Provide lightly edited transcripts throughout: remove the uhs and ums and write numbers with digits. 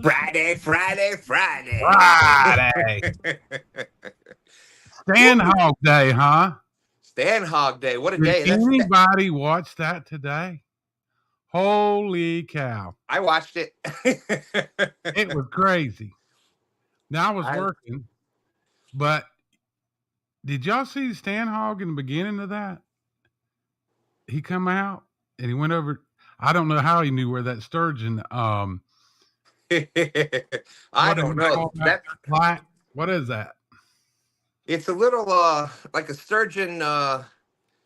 Friday, Friday, Friday. Friday. Stan Hog Day, huh? Stan Hog Day. What a Did day. anybody watch that today? Holy cow. I watched it. It was crazy. Now I was I, working, but did y'all see Stan Hog in the beginning of that? He come out and he went over. I don't know how he knew where that sturgeon. I What do don't you know. call that? Black. What is that? It's a little like a sturgeon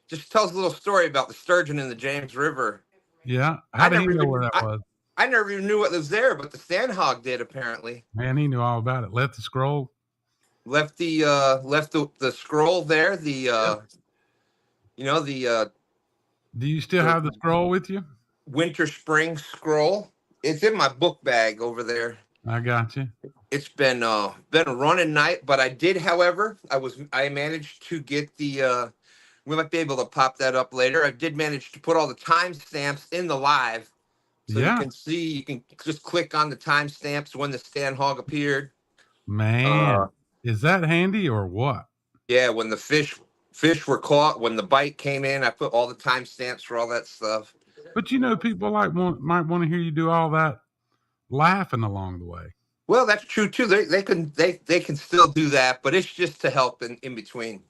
just tells a little story about the sturgeon in the James River. Yeah. How I did he never know even where that I, was? I never even knew it was there, but the Stan Hog did apparently. Man, he knew all about it. Left the scroll. Left the scroll there, the Yeah. you know, Do you still the have the scroll with you? winter spring scroll. It's in my book bag over there. I got you. It's been a running night, but I did, however, I managed to get the we might be able to pop that up later. I did manage to put all the timestamps in the live, so Yeah. you can just click on the timestamps when the Stan Hog appeared. Man, Uh, is that handy or what? yeah, when the fish were caught, when the bite came in, I put all the timestamps for all that stuff. But people might want to hear you do all that laughing along the way. Well, that's true too. They can still do that, but it's just to help in between.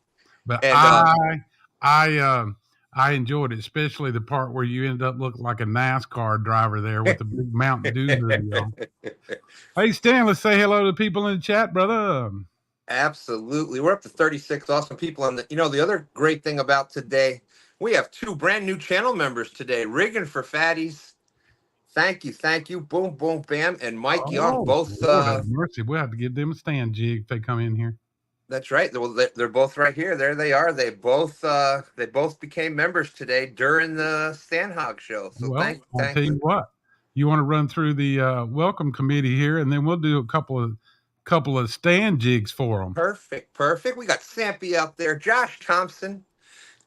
But And I enjoyed it, especially the part where you ended up looking like a NASCAR driver there with the big Mountain Dew hoodie on. Hey Stan, let's say hello to people in the chat, brother. Absolutely. We're up to 36 awesome people on the other great thing about today, we have two brand new channel members today. Rigging for Fatties. Thank you, thank you. Boom, boom, bam. And Mike Young, Oh, both Lord have mercy. We'll have to give them a stand jig if they come in here. that's right. They're both right here. There they are. They both became members today during the Stan Hog show. So Well, I'll thank tell you you. what. You want to run through the welcome committee here, and then we'll do a couple of stand jigs for them. Perfect, perfect. We got Sampy out there, Josh Thompson.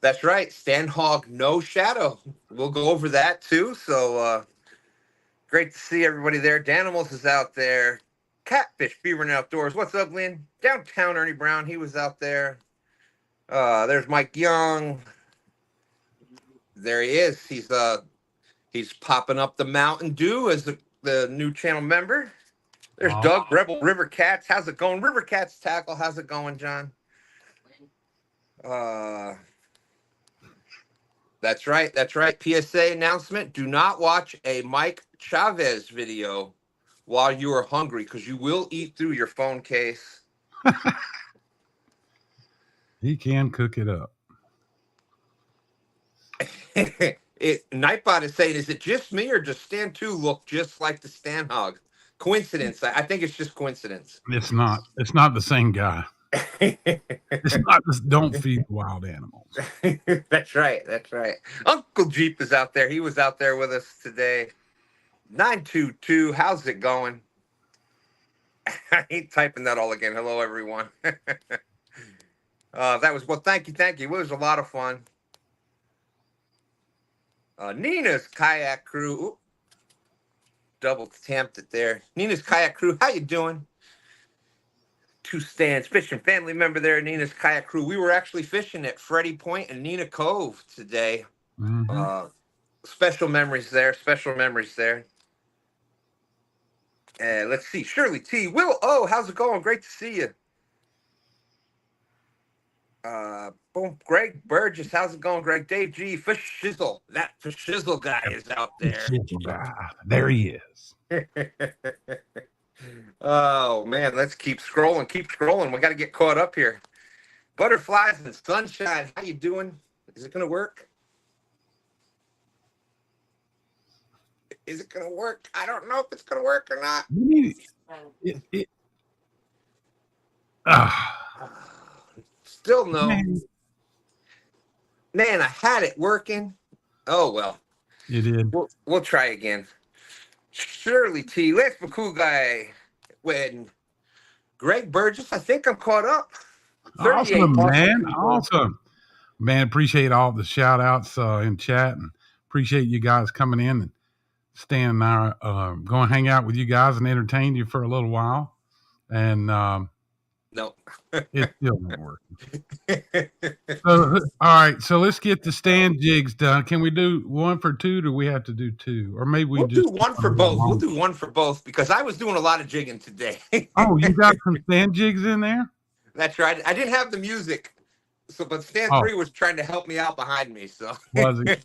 That's right. Stan Hog, no shadow. We'll go over that too. So great to see everybody there. Danimals is out there. Catfish Beaver and Outdoors. What's up, Lynn? Downtown Ernie Brown, he was out there. There's Mike Young. There he is. He's popping up the Mountain Dew as the new channel member. There's Doug, Rebel River Cats. How's it going? River Cats Tackle. How's it going, John? That's right. That's right. PSA announcement. Do not watch a Mike Chavez video while you are hungry, because you will eat through your phone case. He can cook it up. Nightbot is saying, is it just me or does Stan 2 look just like the Stan Hog? Coincidence. I think it's just coincidence. It's not. It's not the same guy. It's not. Don't feed wild animals. That's right. That's right. Uncle Jeep is out there. He was out there with us today. 922. How's it going? I ain't typing that all again. Hello, everyone. Thank you. Thank you. It was a lot of fun. Nina's kayak crew. Ooh, double tamped it there. Nina's kayak crew. How you doing? 2Stans fishing family member there. Nina's kayak crew. We were actually fishing at Freddie Point and Nina Cove today. Mm-hmm. Special memories there. Special memories there. Let's see. Shirley T. Will. Oh, how's it going? Great to see you. Boom. Greg Burgess. How's it going, Greg? Dave G. Fish Shizzle. That Fish Shizzle guy is out there. There he is. Oh, man. Let's keep scrolling. Keep scrolling. We got to get caught up here. Butterflies and sunshine. How you doing? Is it going to work? Is it going to work? I don't know if it's going to work or not. Still no. Man, I had it working. Oh, well. You did. We'll try again. Shirley T. Let's be cool guy. When Greg Burgess, I think I'm caught up. Awesome, man. Awesome. Man, appreciate all the shout outs in chat, and appreciate you guys coming in and Stan and I are going to hang out with you guys and entertain you for a little while. And No. it still not working. So, all right. So let's get the Stan jigs done. Can we do one for two? Do we have to do two? Or maybe we We'll just do one for both. We'll do one for both because I was doing a lot of jigging today. Oh, you got some Stan jigs in there? That's right. I didn't have the music, but Stan 3 was trying to help me out behind me. So was he?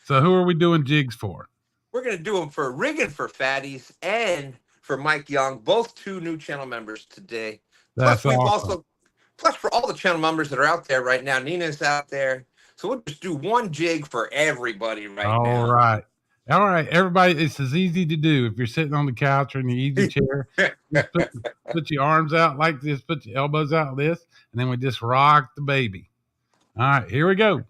So who are we doing jigs for? We're gonna do them for Riggin for Fatties and for Mike Young, both 2 new channel members today. That's Plus for all the channel members that are out there right now. Nina's out there, so we'll just do one jig for everybody now. All right, everybody. It's as easy to do if you're sitting on the couch or in the easy chair. Just put your arms out like this, put your elbows out like this, and then we just rock the baby. All right, here we go.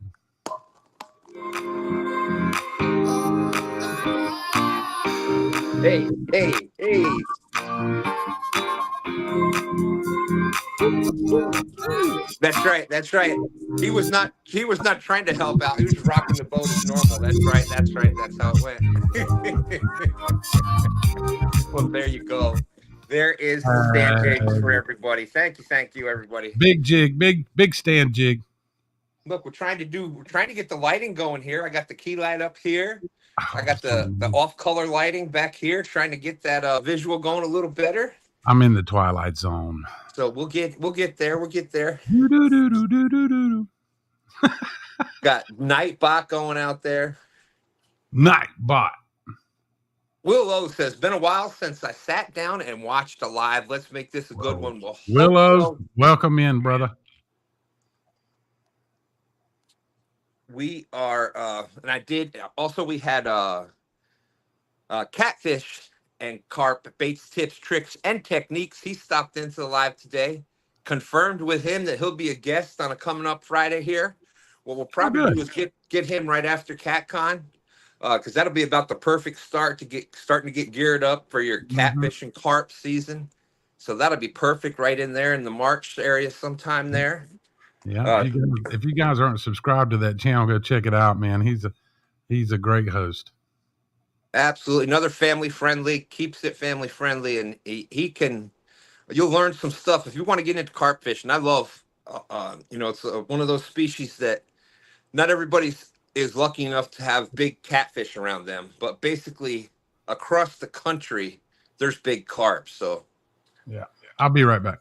Hey. That's right. He was not trying to help out. He was rocking the boat as normal. That's right. That's how it went. Well, there you go. There is the Stan jigs for everybody. Thank you, everybody. Big jig, big Stan jig. Look, we're trying to get the lighting going here. I got the key light up here. I got the off color lighting back here, trying to get that visual going a little better. I'm in the twilight zone. So we'll get there. Got Nightbot going out there. Nightbot. Willow says, been a while since I sat down and watched a live. Let's make this a good one. Willow, welcome in, brother. We are, and I did also, we had Catfish and Carp, baits, tips, tricks, and techniques. He stopped into the live today. Confirmed with him that he'll be a guest on a coming up Friday here. What we'll probably do is get him right after CatCon, because that'll be about the perfect start to starting to get geared up for your catfish and carp season. So that'll be perfect right in there in the March area sometime there. Yeah, if you guys aren't subscribed to that channel, go check it out, man. He's a great host. Absolutely, another family friendly, keeps it family friendly, and he can. You'll learn some stuff if you want to get into carp fishing. I love, it's one of those species that not everybody is lucky enough to have big catfish around them, but basically across the country, there's big carp. So, yeah, I'll be right back.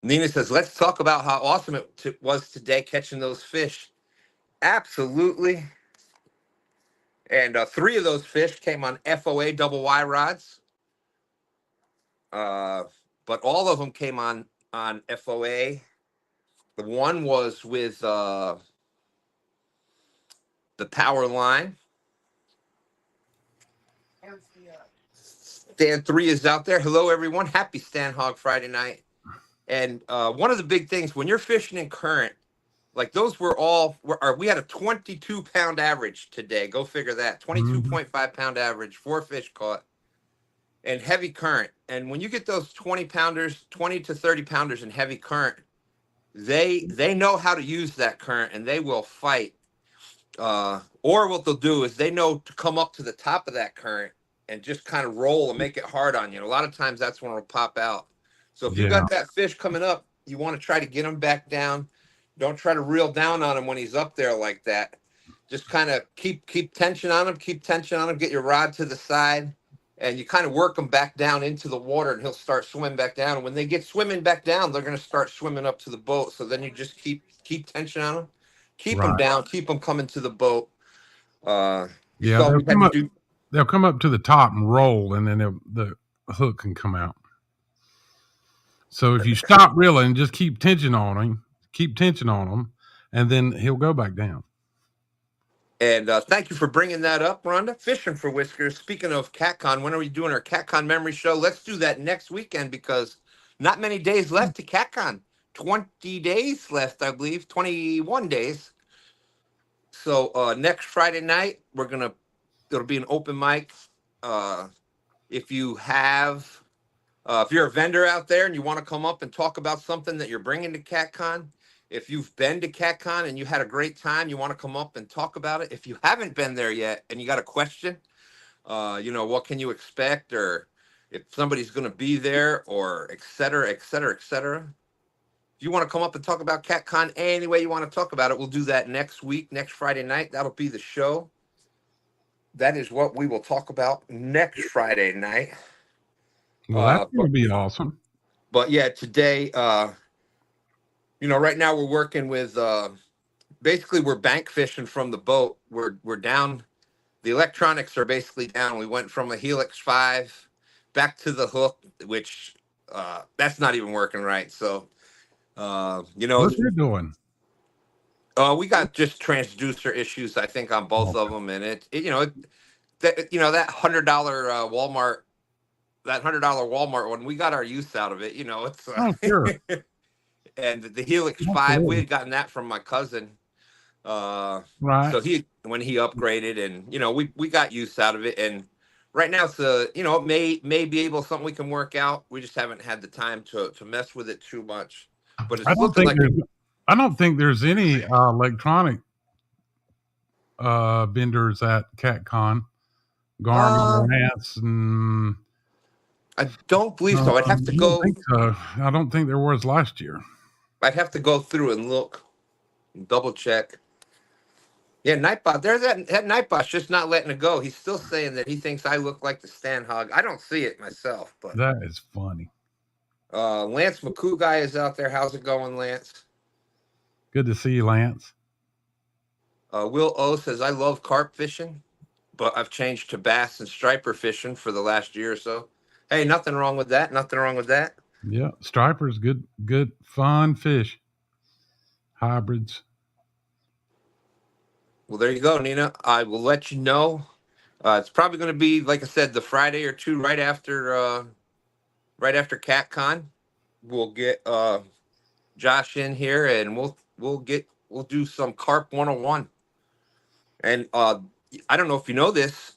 Nina says, let's talk about how awesome it was today catching those fish. Absolutely. And 3 of those fish came on FOA double Y rods. But all of them came on FOA. The one was with the power line. Stan 3 is out there. Hello, everyone. Happy Stan Hog Friday night. And one of the big things when you're fishing in current, like those we had a 22-pound average today. Go figure that. 22.5 pound average, 4 fish caught, and heavy current. And when you get those 20 to 30 pounders in heavy current, they know how to use that current and they will fight. Or what they'll do is they know to come up to the top of that current and just kind of roll and make it hard on you. And a lot of times that's when it'll pop out. So if you got that fish coming up, you want to try to get him back down. Don't try to reel down on him when he's up there like that. Just kind of keep tension on him, get your rod to the side, and you kind of work him back down into the water, and he'll start swimming back down. And when they get swimming back down, they're going to start swimming up to the boat. So then you just keep tension on them, keep them down, keep them coming to the boat. They'll come up to the top and roll, and then the hook can come out. So if you stop reeling, just keep tension on him, and then he'll go back down. And thank you for bringing that up, Rhonda. Fishing for Whiskers. Speaking of CatCon, when are we doing our CatCon memory show? Let's do that next weekend because not many days left to CatCon. 20 days left, I believe. 21 days. So next Friday night, it'll be an open mic. If you're a vendor out there and you want to come up and talk about something that you're bringing to CatCon, If you've been to CatCon and you had a great time, you want to come up and talk about it. If you haven't been there yet and you got a question, what can you expect, or if somebody's going to be there, or et cetera, et cetera, et cetera. If you want to come up and talk about CatCon any way you want to talk about it, we'll do that next week, next Friday night. That'll be the show. That is what we will talk about next Friday night. Well, that's going to be awesome. But yeah, today, right now we're working with, basically we're bank fishing from the boat. We're down. The electronics are basically down. We went from a Helix 5 back to the hook, which that's not even working right. So, what's it doing? We got just transducer issues, I think, on both of them, and that $100 Walmart. That $100 Walmart one, we got our use out of it. It's sure. And the Helix 5, we had gotten that from my cousin. Right. So when he upgraded, and we got use out of it. And right now it's it may be something we can work out. We just haven't had the time to mess with it too much. But it's looking like I don't think there's any electronic vendors at CatCon. Garmin, Lance, and I don't believe so. I'd have to go. I don't think there was last year. I'd have to go through and look, and double check. Yeah, Nightbot. There's that Nightbot's just not letting it go. He's still saying that he thinks I look like the Stan Hog. I don't see it myself, but that is funny. Lance McCoo guy is out there. How's it going, Lance? Good to see you, Lance. Will O says, I love carp fishing, but I've changed to bass and striper fishing for the last year or so. Hey, nothing wrong with that. Nothing wrong with that. Yeah, striper's good, fun fish. Hybrids. Well, there you go, Nina. I will let you know. It's probably going to be, like I said, the Friday or two right after CatCon. We'll get Josh in here, and we'll do some Carp 101. And I don't know if you know this,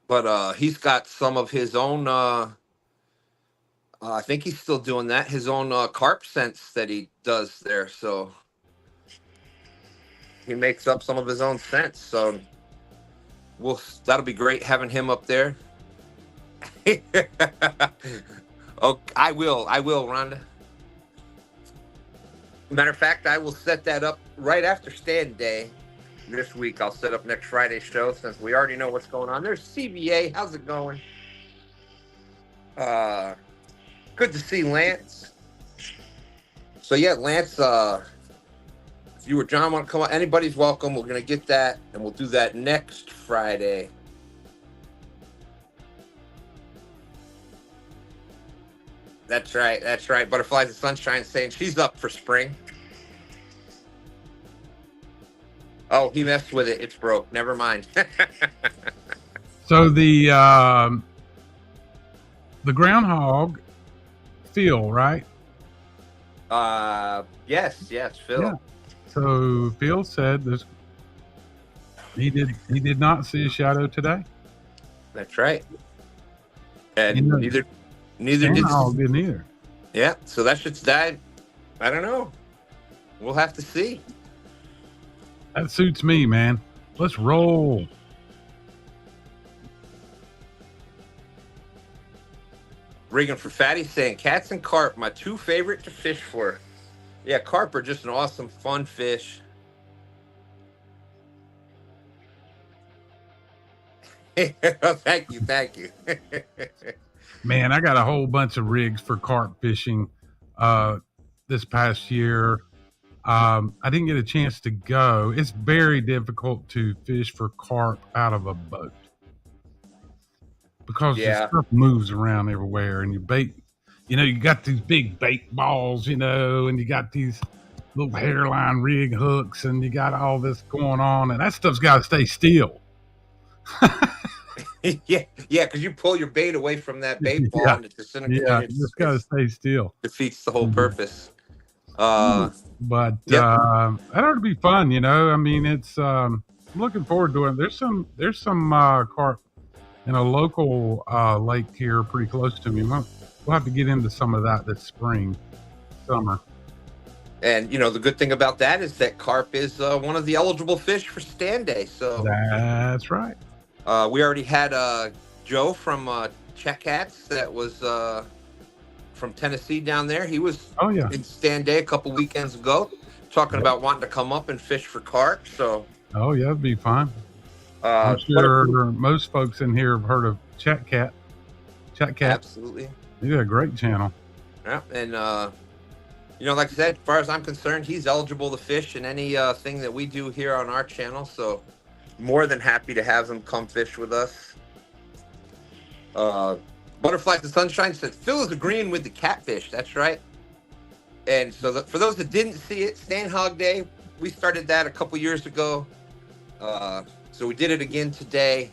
but he's got some of his own. I think he's still doing that. His own carp scents that he does there. So he makes up some of his own scents. So that'll be great having him up there. Oh, I will, Rhonda. Matter of fact, I will set that up right after STANday this week. I'll set up next Friday's show since we already know what's going on. There's CVA. How's it going? Good to see Lance. So yeah, Lance, if you or John want to come on, anybody's welcome. We're going to get that, and we'll do that next Friday. That's right. Butterflies of Sunshine saying she's up for spring. Oh, he messed with it. It's broke. Never mind. So the groundhog, Phil, right? Yes, Phil. Yeah. So Phil said this. He did not see a shadow today. That's right. And neither did neither. Yeah, so that shit's died. I don't know. We'll have to see. That suits me, man. Let's roll. Regan for Fatty saying cats and carp, my two favorite to fish for. Yeah, carp are just an awesome, fun fish. Thank you. Man, I got a whole bunch of rigs for carp fishing this past year. I didn't get a chance to go. It's very difficult to fish for carp out of a boat because the stuff moves around everywhere, and your bait, you got these big bait balls, and you got these little hairline rig hooks, and you got all this going on, and that stuff's got to stay still. yeah, because you pull your bait away from that bait ball and it disintegrates. Yeah, you just got to stay still. Defeats the whole purpose. But that ought to be fun, I mean, it's I'm looking forward to it. There's some carp in a local lake here pretty close to me. We'll have to get into some of that this summer. And the good thing about that is that carp is one of the eligible fish for STANday. So that's right. We already had Joe from CatCats that was from Tennessee down there. He was in STANday a couple weekends ago, talking about wanting to come up and fish for carp. So it'd be fun. I'm sure most folks in here have heard of CatCat. Absolutely. He's got a great channel. Yeah, and like I said, as far as I'm concerned, he's eligible to fish in any thing that we do here on our channel. So more than happy to have him come fish with us. Butterflies and Sunshine said Phil is agreeing with the catfish. That's right. And so for those that didn't see it, Stan Hog Day, we started that a couple years ago. So we did it again today,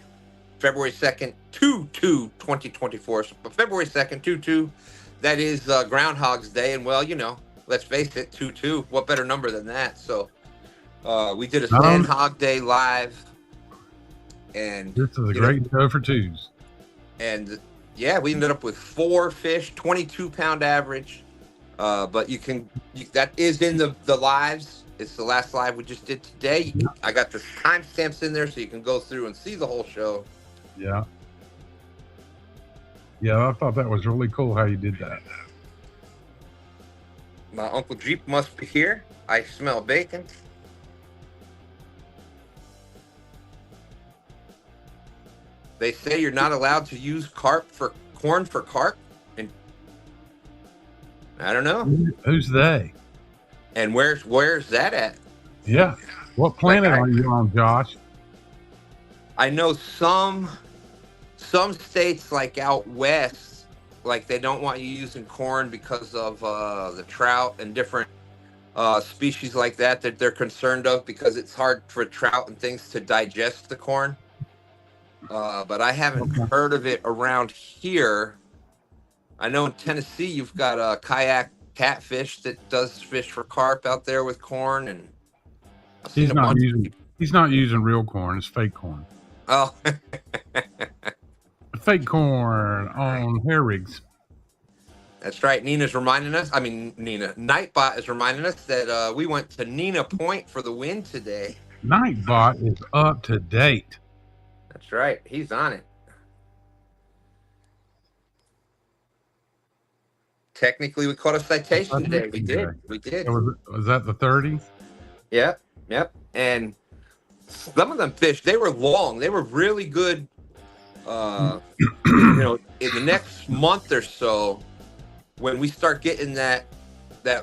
February 2nd, 2024. So February 2nd, 2/2, that is Groundhog's Day. And well, let's face it, 2/2, what better number than that? So we did a Stan Hog Day live. And this is a great show for twos. And yeah, we ended up with 4 fish, 22-pound average. But that is in the lives. It's the last live we just did today. I got the timestamps in there so you can go through and see the whole show. Yeah. Yeah, I thought that was really cool how you did that. My Uncle Jeep must be here. I smell bacon. They say you're not allowed to use corn for carp. And I don't know. Who's they? And where's that at? Yeah. What planet are you on, Josh? I know some states like out west, like they don't want you using corn because of the trout and different species like that they're concerned of, because it's hard for trout and things to digest the corn. But I haven't heard of it around here. I know in Tennessee you've got a kayak catfish that does fish for carp out there with corn, and he's not using real corn. It's fake corn. Oh. Fake corn on hair rigs. That's right. Nightbot is reminding us that we went to Nina Point for the win today. Nightbot is up to date. That's right. He's on it. Technically, we caught a citation today. We did. Was that the 30s? Yep. And some of them fish, they were long. They were really good. In the next month or so, when we start getting that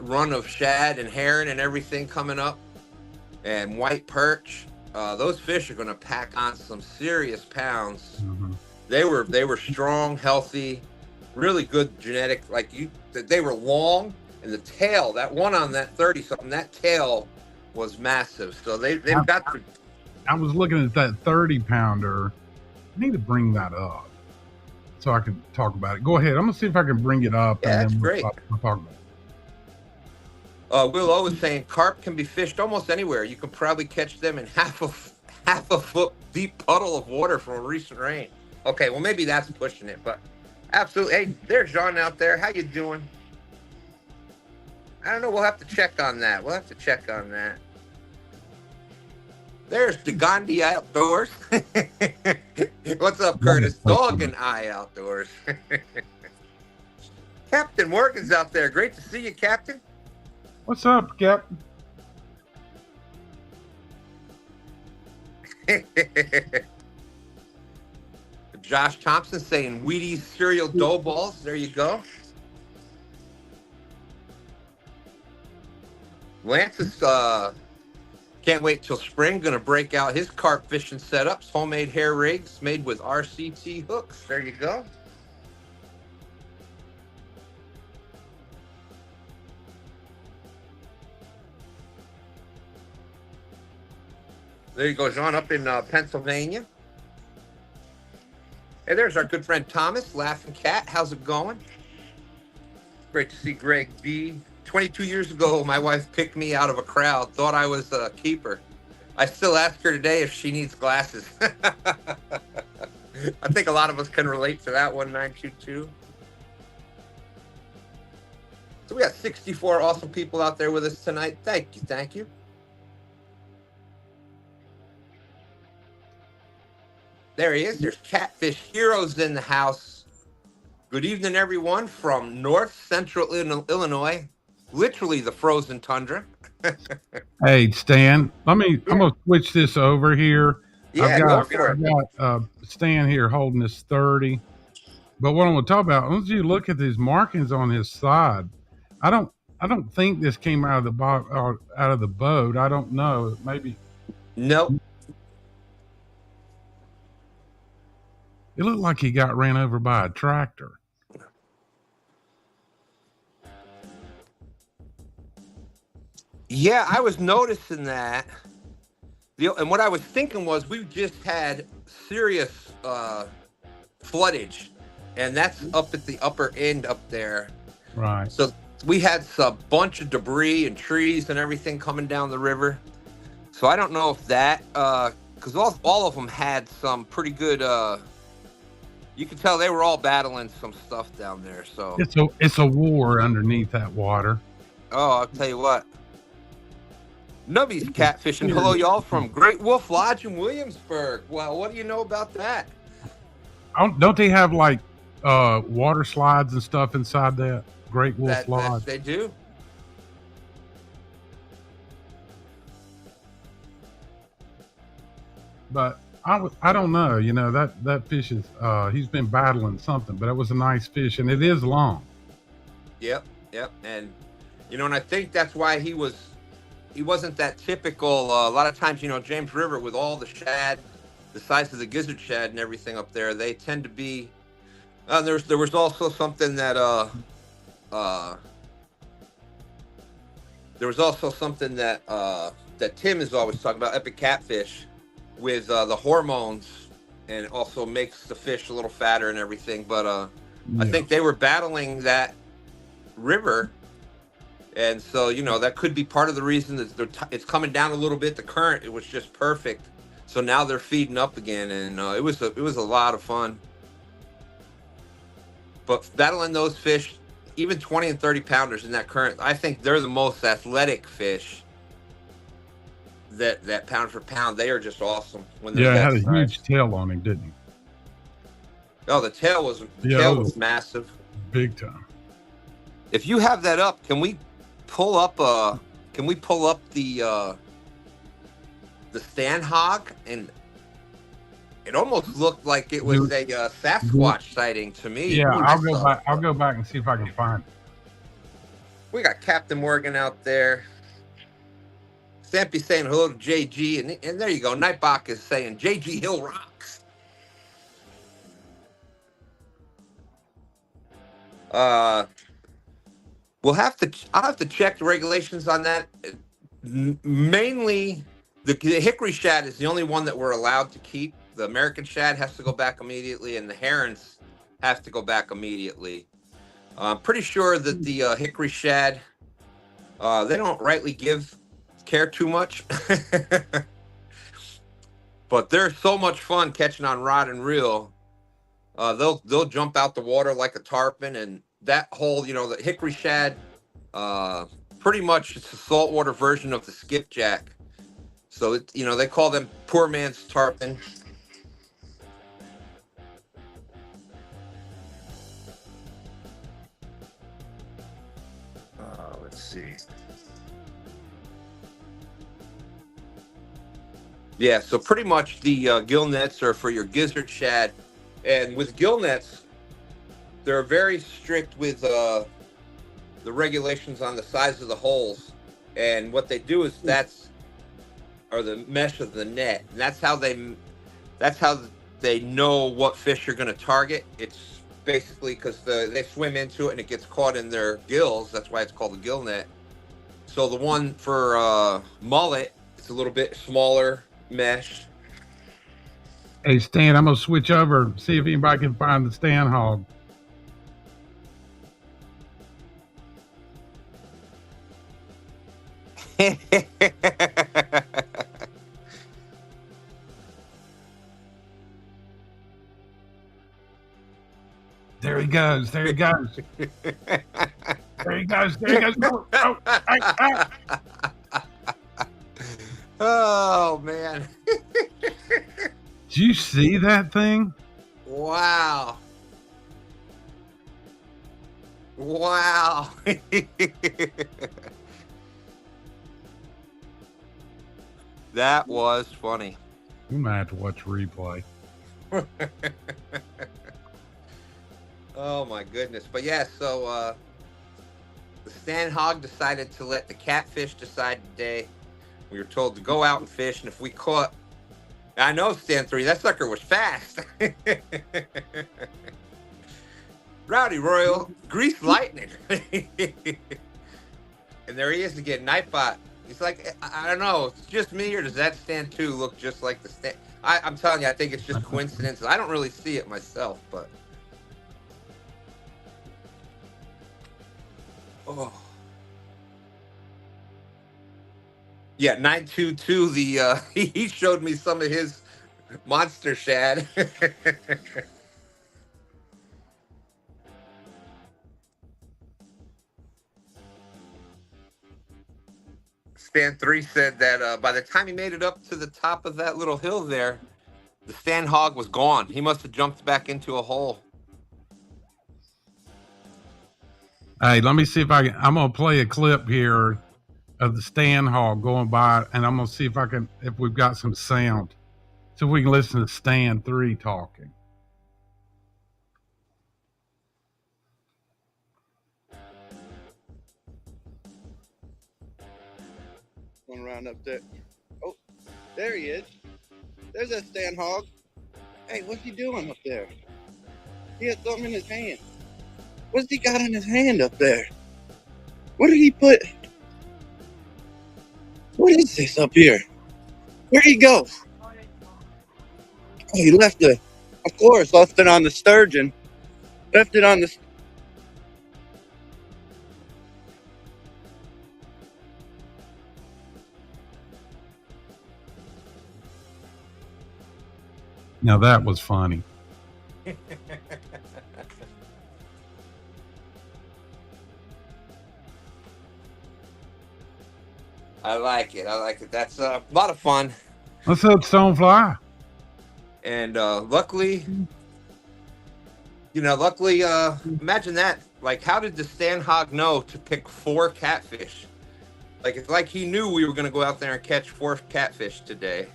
run of shad and herring and everything coming up, and white perch, those fish are going to pack on some serious pounds. Mm-hmm. They were strong, healthy, really good genetic. They were long, and the tail, that one on that 30-something, that tail was massive. So they've got to. I was looking at that 30-pounder. I need to bring that up so I can talk about it. Go ahead. I'm gonna see if I can bring it up. Yeah, that's great. We'll talk about it. Will O was saying carp can be fished almost anywhere. You can probably catch them in half a foot deep puddle of water from a recent rain. Okay, well maybe that's pushing it, but absolutely. Hey, there's John out there. How you doing? I don't know. We'll have to check on that. There's the Gandhi Outdoors. What's up, Curtis? Dog and I Outdoors. Captain Morgan's out there. Great to see you, Captain. What's up, Captain? Josh Thompson saying Wheaties cereal dough balls. There you go. Lance is can't wait till spring. Going to break out his carp fishing setups. Homemade hair rigs made with RCT hooks. There you go. There you go, John, up in Pennsylvania. Hey, there's our good friend Thomas, Laughing Cat. How's it going? Great to see Greg B. 22 years ago, my wife picked me out of a crowd, thought I was a keeper. I still ask her today if she needs glasses. I think a lot of us can relate to that one, 922. So we got 64 awesome people out there with us tonight. Thank you. Thank you. There he is. There's Catfish Heroes in the house. Good evening, everyone, from North Central Illinois, literally the frozen tundra. Hey, Stan, I'm gonna switch this over here. Yeah, go for it. I've got Stan here holding this 30. But what I'm gonna talk about, once you look at these markings on his side, I don't think this came out of the out of the boat. I don't know. Maybe. Nope. It looked like he got ran over by a tractor. Yeah, I was noticing that. And what I was thinking was we just had serious floodage, and that's up at the upper end up there. Right. So we had a bunch of debris and trees and everything coming down the river. So I don't know if that, because all of them had some pretty good. You could tell they were all battling some stuff down there. So it's a war underneath that water. Oh, I'll tell you what. Nubby's catfishing. Hello, y'all, from Great Wolf Lodge in Williamsburg. Well, what do you know about that? Don't they have like water slides and stuff inside that Great Wolf Lodge? They do. But I don't know. You know, that fish is he's been battling something, but it was a nice fish, and it is long. Yep. And and I think that's why he wasn't that typical. A lot of times, James River with all the shad, the size of the gizzard shad and everything up there, they tend to be. There was also something that that Tim is always talking about, epic catfish, with the hormones, and it also makes the fish a little fatter and everything. But I think they were battling that river. And so, that could be part of the reason that it's coming down a little bit. The current, it was just perfect. So now they're feeding up again, and it was a lot of fun. But battling those fish, even 20 and 30 pounders in that current, I think they're the most athletic fish. That pound for pound, they are just awesome. When it had a huge tail on him, didn't he? Oh, the tail was massive, big time. If you have that up, can we pull up the Stan hog? And it almost looked like it was a Sasquatch sighting to me. Yeah, I'll go back and see if I can find it. We got Captain Morgan out there. Stampy saying hello to JG, and there you go. Nightbach is saying JG Hill rocks. I'll have to check the regulations on that. Mainly, the hickory shad is the only one that we're allowed to keep. The American shad has to go back immediately, and the herons have to go back immediately. I'm pretty sure that the hickory shad, they don't rightly care too much. But they're so much fun catching on rod and reel. They'll jump out the water like a tarpon, and that whole, the hickory shad, pretty much it's a saltwater version of the skipjack. So they call them poor man's tarpon. Let's see. Yeah, so pretty much the gill nets are for your gizzard shad, and with gill nets, they're very strict with the regulations on the size of the holes, and what they do is or the mesh of the net, and that's how they know what fish you're going to target. It's basically because they swim into it and it gets caught in their gills. That's why it's called a gill net. So the one for mullet, it's a little bit smaller mesh. Hey Stan, I'm gonna switch over, see if anybody can find the Stan hog. There he goes. There he goes. There he goes. Oh, hey. Oh, man. Did you see that thing? Wow. Wow. That was funny. You might have to watch replay. Oh my goodness. But yeah, so the Stan Hog decided to let the catfish decide today. We were told to go out and fish, and if we caught, I know Stan 3, that sucker was fast. Rowdy Royal, grease lightning. And there he is again, Nightbot. He's like, I don't know, it's just me, or does that Stan 2 look just like the Stan? I'm telling you, I think it's just coincidence. I don't really see it myself, but. Oh. Yeah, 922, he showed me some of his monster shad. Stan 3 said that by the time he made it up to the top of that little hill there, the Stan Hog was gone. He must have jumped back into a hole. Hey, let me see if I'm going to play a clip here of the Stan Hog going by, and I'm going to see if we've got some sound. So we can listen to Stan 3 talking. Going around up there. Oh, there he is. There's that Stan Hog. Hey, what's he doing up there? He has something in his hand. What's he got in his hand up there? What did he put? What is this up here? Where'd he go? Oh, he left it. Of course, left it on the sturgeon. Left it on the... Now that was funny. I like it. I like it. That's a lot of fun. What's up, Stonefly? And luckily, imagine that. Like, how did the Stan Hog know to pick 4 catfish? Like, it's like he knew we were going to go out there and catch 4 catfish today.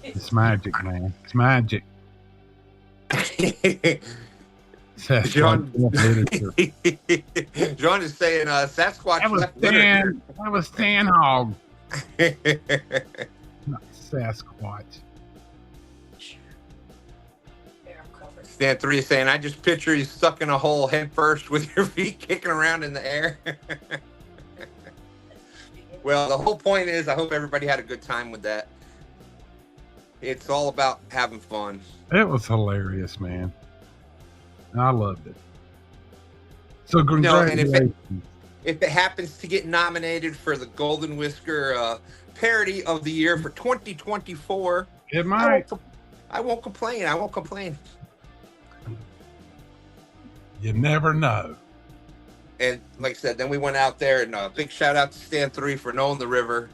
It's magic, man. It's magic. John is saying Sasquatch left dinner. That was Stan Hog. Not Sasquatch. Stan 3 is saying, I just picture you stuck in a hole head first with your feet kicking around in the air. Well, the whole point is I hope everybody had a good time with that. It's all about having fun. It was hilarious, man. I loved it. So congratulations. And if it happens to get nominated for the Golden Whisker Parody of the Year for 2024, it might. I won't complain. I won't complain. You never know. And like I said, then we went out there, and big shout out to Stan 3 for knowing the river.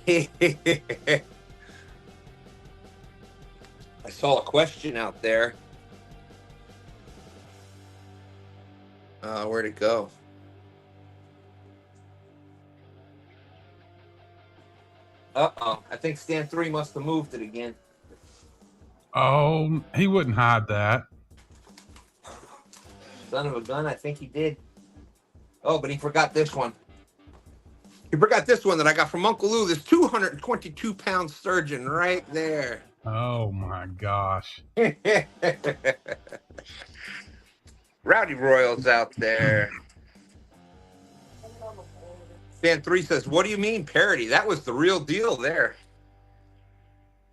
I saw a question out there. Where'd it go? Uh-oh. I think Stan 3 must have moved it again. Oh, he wouldn't hide that. Son of a gun, I think he did. Oh, but he forgot this one. He forgot this one that I got from Uncle Lou. This 222-pound sturgeon right there. Oh, my gosh. Rowdy Royals out there. Stan 3 says, what do you mean parody? That was the real deal there.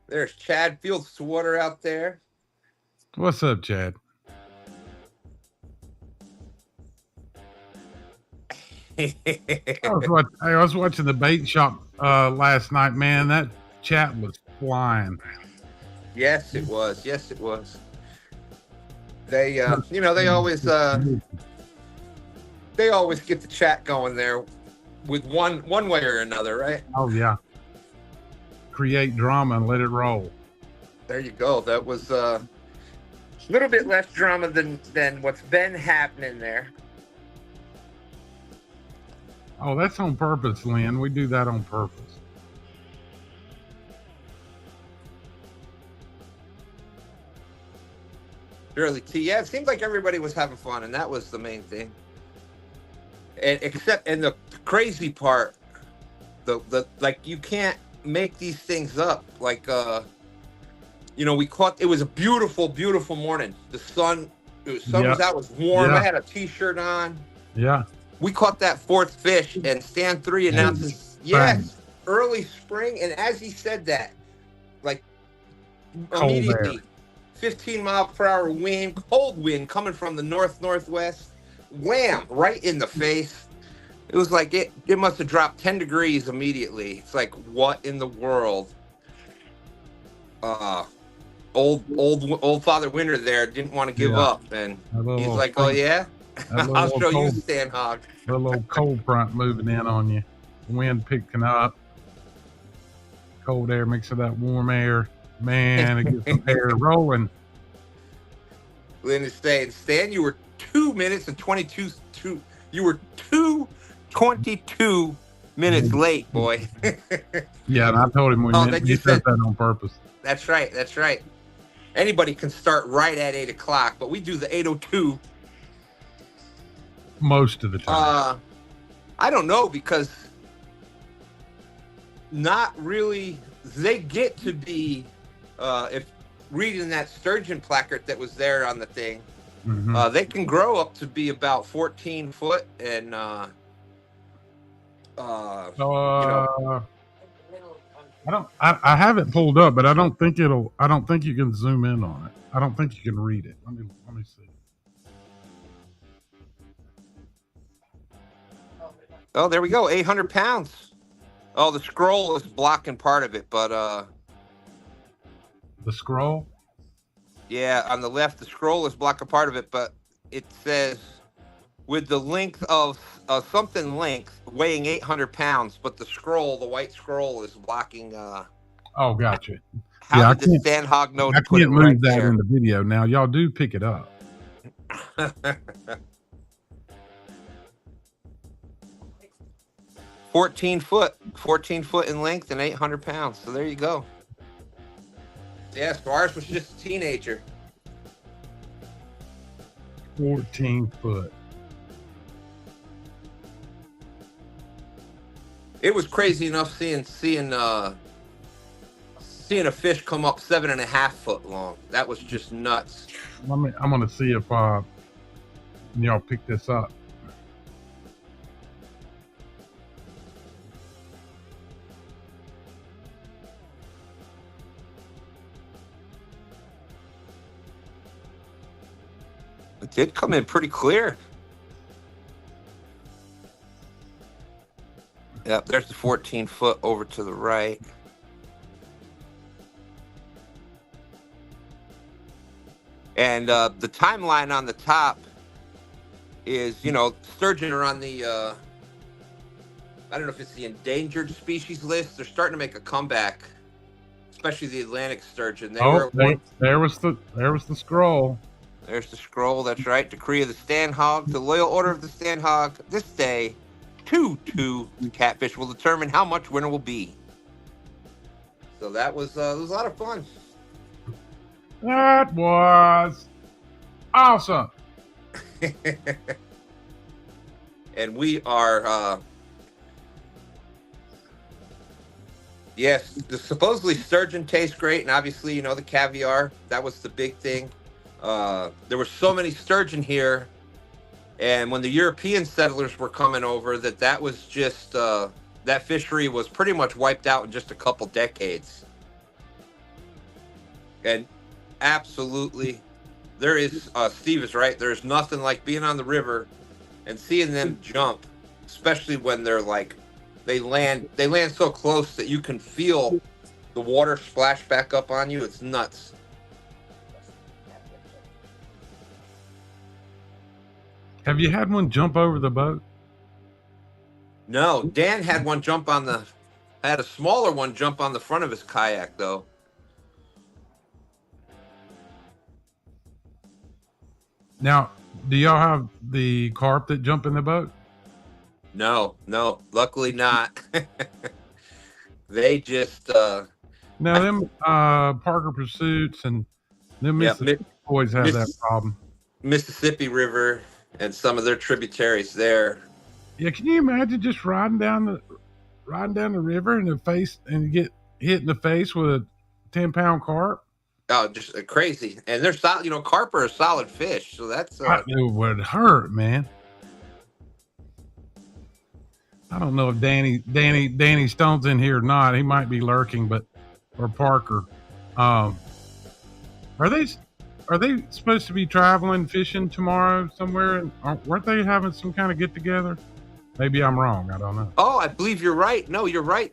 There's Chad Fields-Water out there. What's up, Chad? I was watching the bait shop last night, man. That chat was flying. Yes, it was. Yes, it was. They, you know, they always get the chat going there with one way or another, right? Oh yeah. Create drama and let it roll. There you go. That was a little bit less drama than what's been happening there. Oh, that's on purpose, Lynn. We do that on purpose. Really, yeah, it seemed like everybody was having fun, and that was the main thing. And the crazy part, the like, you can't make these things up. Like, you know, it was a beautiful, beautiful morning. The sun was out, it was warm. I had a t-shirt on. Yeah. We caught that fourth fish, and Stan 3 announces, yes, early spring. And as he said that, like, immediately, 15-mile-per-hour wind, cold wind coming from the northwest, wham, right in the face. It was like it must have dropped 10 degrees immediately. It's like, what in the world? Old Father Winter there didn't want to give up, and he's like, oh yeah, I'll show you, Stan Hog. A little cold front moving in on you, wind picking up, cold air mixing with that warm air. Man, it gets the air rolling. Lynn is saying, Stan, you were 2 minutes and 22. You were 2:22 minutes late, boy. Yeah, and I told him we said that on purpose. That's right. That's right. Anybody can start right at 8 o'clock, but we do the 8:02 most of the time. I don't know, because not really. They get to be, if reading that sturgeon placard that was there on the thing, they can grow up to be about 14 foot, and you know, I have it pulled up, but I don't think you can zoom in on it. I don't think you can read it. Let me see. Oh, there we go. 800 pounds. Oh, the scroll is blocking part of it, but the scroll? Yeah, on the left, the scroll is blocking part of it, but it says with the length of something length weighing 800 pounds, but the white scroll is blocking. Oh, gotcha. How did the Stan Hog know to put it right there? I can't move that in the video now. Y'all do pick it up. 14 foot in length and 800 pounds. So there you go. Yeah, so ours was just a teenager. 14 foot. It was crazy enough seeing a fish come up 7.5 foot long. That was just nuts. I'm gonna see if y'all pick this up. It did come in pretty clear. Yep, there's the 14 foot over to the right. And the timeline on the top is, you know, sturgeon are on the, I don't know if it's the endangered species list. They're starting to make a comeback, especially the Atlantic sturgeon. There was the scroll. There's the scroll. That's right. Decree of the Stan Hog. The loyal order of the Stan Hog. This day, 2-2 catfish will determine how much winner will be. So that was it was a lot of fun. That was awesome. And we are yes, the supposedly sturgeon tastes great, and obviously, you know, the caviar, that was the big thing. There were so many sturgeon here, and when the European settlers were coming over, that was just that fishery was pretty much wiped out in just a couple decades. And absolutely, there is Steve is right. There's nothing like being on the river and seeing them jump, especially when they're like they land so close that you can feel the water splash back up on you. It's nuts. Have you had one jump over the boat? No, Dan had a smaller one jump on the front of his kayak though. Now, do y'all have the carp that jump in the boat? No, luckily not. They just no, them Parker Pursuits and them Mississippi boys have that problem. Mississippi River and some of their tributaries there. Yeah, can you imagine just riding down the river in the face and get hit in the face with a 10-pound carp? Oh, just crazy. And they're solid. Carp are a solid fish, so that's it would hurt, man. I don't know if Danny Stone's in here or not. He might be lurking, or Parker. Are they supposed to be traveling fishing tomorrow somewhere? Weren't they having some kind of get together? Maybe I'm wrong. I don't know. Oh, I believe you're right. No, you're right.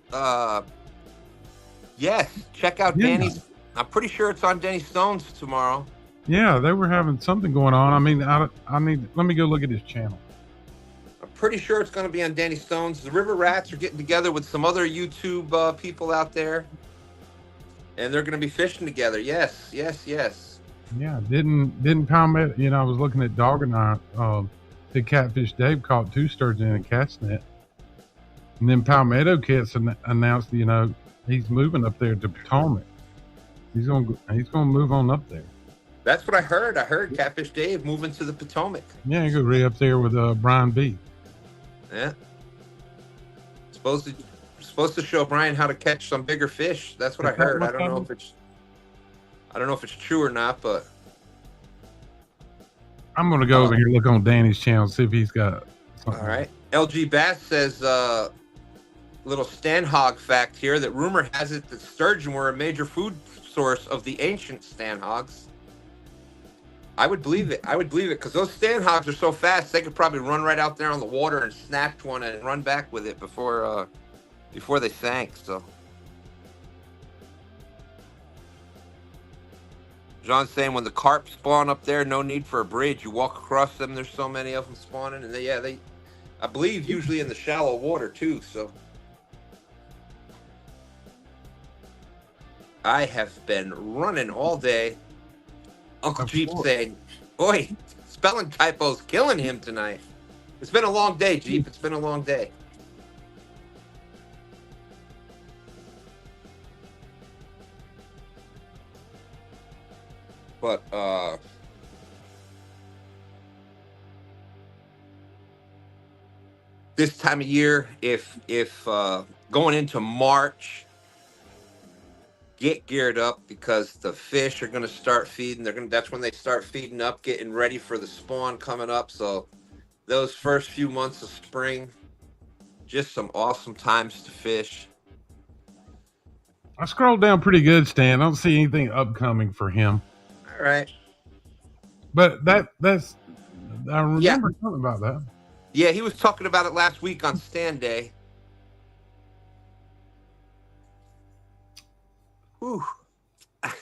Yes, check out Danny's. I'm pretty sure it's on Danny Stone's tomorrow. Yeah, they were having something going on. I mean, let me go look at his channel. I'm pretty sure it's going to be on Danny Stone's. The River Rats are getting together with some other YouTube people out there, and they're going to be fishing together. Yes. Yeah, didn't comment. I was looking at Dog and I. The Catfish Dave caught 2 sturgeon in a cat's net, and then Palmetto Cats announced, he's moving up there to Potomac. He's gonna move on up there. That's what I heard. I heard Catfish Dave moving to the Potomac. Yeah, he go right up there with Brian B. Yeah. Supposed to show Brian how to catch some bigger fish. That's what I heard. I don't know if it's true or not, but I'm gonna go over here and look on Danny's channel, see if he's got something. All right. LG Bass says little Stan hog fact here that rumor has it that sturgeon were a major food source of the ancient Stan hogs. I would believe it because those Stan hogs are so fast they could probably run right out there on the water and snatch one and run back with it before they sank. So John's saying when the carp spawn up there, no need for a bridge. You walk across them. There's so many of them spawning, and they I believe usually in the shallow water too. So I have been running all day. Uncle Jeep saying, "Boy, spelling typos killing him tonight." It's been a long day, Jeep. It's been a long day. But this time of year, if going into March, get geared up because the fish are going to start feeding. That's when they start feeding up, getting ready for the spawn coming up. So those first few months of spring, just some awesome times to fish. I scrolled down pretty good, Stan. I don't see anything upcoming for him. All right. But that's I remember talking about that. Yeah, he was talking about it last week on STANday. Whew. I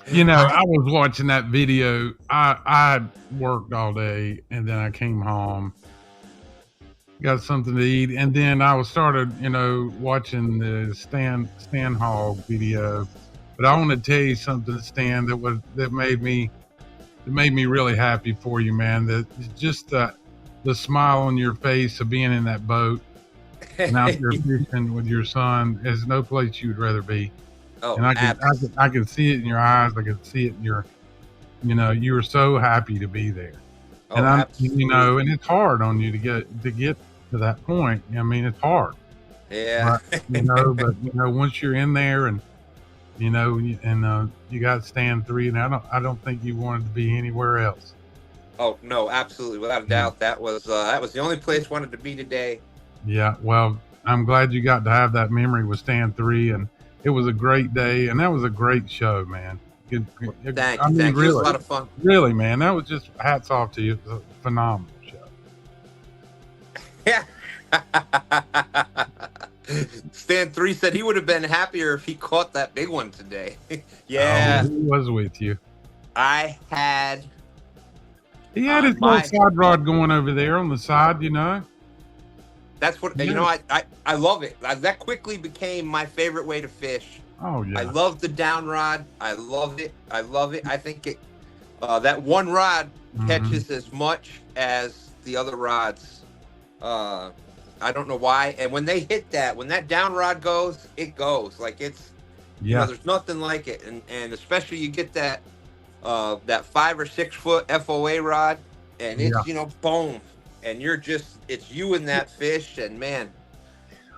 was watching that video. I worked all day and then I came home, got something to eat, and then I started, watching the Stan Hog video. But I want to tell you something, Stan, that made me really happy for you, man. That just the smile on your face of being in that boat and out there fishing with your son is no place you'd rather be. Oh, and I can see it in your eyes. I can see it in your, you were so happy to be there. Oh, and absolutely. And it's hard on you to get to that point. I mean, it's hard. Yeah. But once you're in there and you got Stan 3, and I don't think you wanted to be anywhere else. Oh no, absolutely, without a doubt. That was the only place I wanted to be today. Yeah, well, I'm glad you got to have that memory with Stan 3, and it was a great day, and that was a great show, man. Thank you. Really, it was a lot of fun. Really, man, that was just hats off to you. It was a phenomenal show. Yeah. Stan 3 said he would have been happier if he caught that big one today. Yeah. He was with you. I had He had his little side rod going over there on the side, you know. That's what, you know, I love it. That quickly became my favorite way to fish. Oh, yeah. I love the down rod. I love it. I love it. I think it, that one rod catches as much as the other rods. I don't know why. And when they hit that, when that down rod goes, it goes. Like it's, you know, there's nothing like it. And especially you get that 5 or 6 foot FOA rod, and it's, you know, boom. And you're just, it's you and that fish, and man.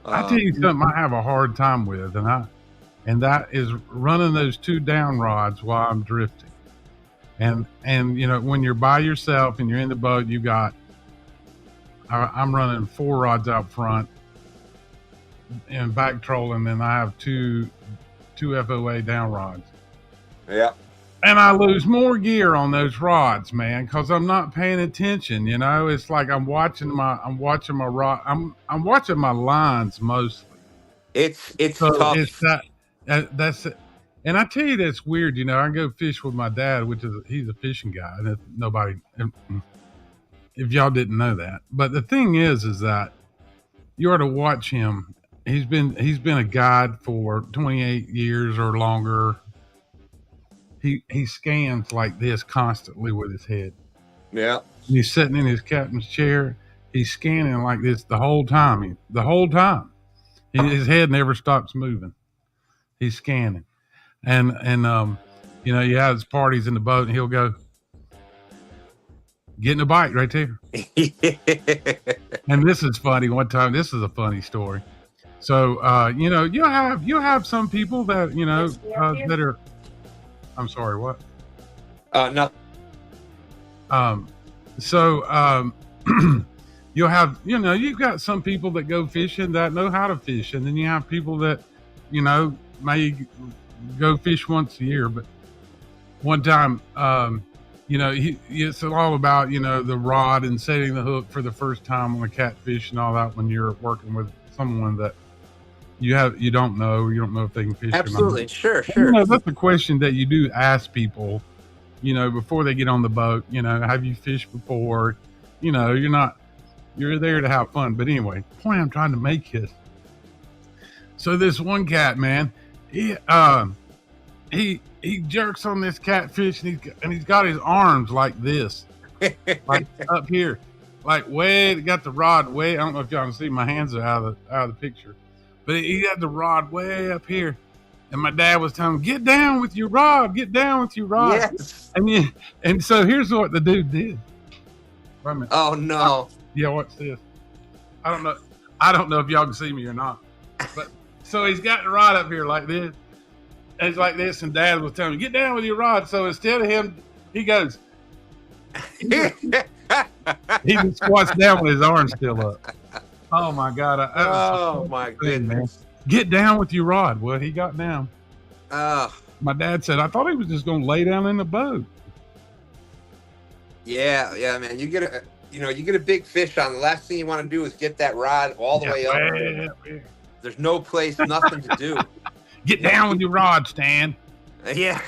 I tell you something I have a hard time with, and that is running those 2 down rods while I'm drifting. And you know, when you're by yourself and you're in the boat, you got, I'm running 4 rods out front and back trolling, and I have two FOA down rods. Yeah. And I lose more gear on those rods, man, because I'm not paying attention. You know, it's like I'm watching my rod. I'm watching my lines mostly. It's tough. It's that's it. And I tell you, that's weird. You know, I go fish with my dad, he's a fishing guy, and if y'all didn't know that. But the thing is that you ought to watch him. He's been a guide for 28 years or longer. He scans like this constantly with his head. Yeah. And he's sitting in his captain's chair. He's scanning like this the whole time. His head never stops moving. He's scanning. And you know, you have his parties in the boat, and he'll go, getting a bite right there. And this is funny. One time, this is a funny story. So you know, you'll have some people that, you know, that are, I'm sorry, what? No. So you'll have, you know, you've got some people that go fishing that know how to fish, and then you have people that, you know, may go fish once a year. But one time, you know, it's all about, you know, the rod and setting the hook for the first time on a catfish and all that when you're working with someone that you don't know if they can fish. Absolutely. Sure. You know, that's the question that you do ask people, you know, before they get on the boat. You know, have you fished before? You know, you're there to have fun. But anyway, the point I'm trying to make is, so this one cat, man, he jerks on this catfish, and he's got his arms like this, like up here, like got the rod way. I don't know if y'all can see, my hands are out of the picture. But he had the rod way up here. And my dad was telling him, get down with your rod. Get down with your rod. Yes. And so here's what the dude did. Wait a minute. Oh, no. Yeah, what's this? I don't know if y'all can see me or not. But so he's got the rod up here like this. And it's like this. And Dad was telling him, get down with your rod. So instead of him, he goes. He just squats down with his arms still up. Oh my God! Oh my goodness! Man. Get down with your rod. Well, he got down. My dad said, "I thought he was just going to lay down in the boat." Yeah, man. You get a big fish on. The last thing you want to do is get that rod all the way up. There's no place, nothing to do. Get down with your rod, Stan. Yeah.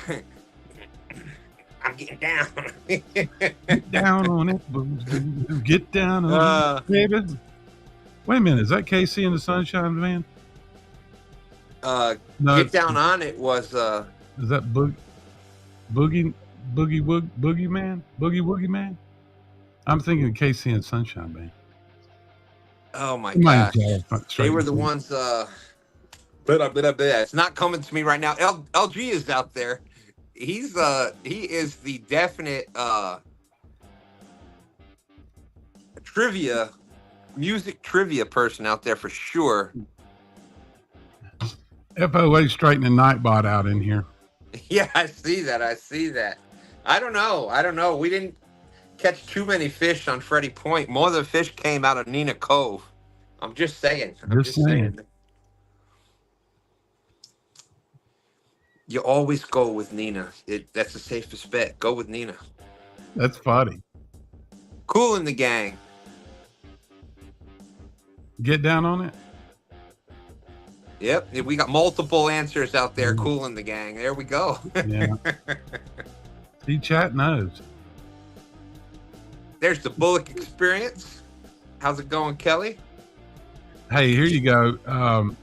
I'm getting down. Get down on it. Get down on it, baby. Wait a minute, is that Casey and the Sunshine Band? No, Get Down on It was is that Boogie Man? I'm thinking Casey and Sunshine Band. Oh my gosh. They were the ones it's not coming to me right now. LG is out there. He is the definite music trivia person out there for sure. FOA straightening Nightbot out in here. Yeah, I see that. I don't know. We didn't catch too many fish on Freddie Point. More of the fish came out of Nina Cove. I'm just saying. You always go with Nina. That's the safest bet. Go with Nina. That's funny. Cool in the gang. Get down on it. Yep, we got multiple answers out there. Cool in the gang. There we go. Yeah. See, chat knows. There's the Bullock Experience. How's it going, Kelly? Hey, here you go.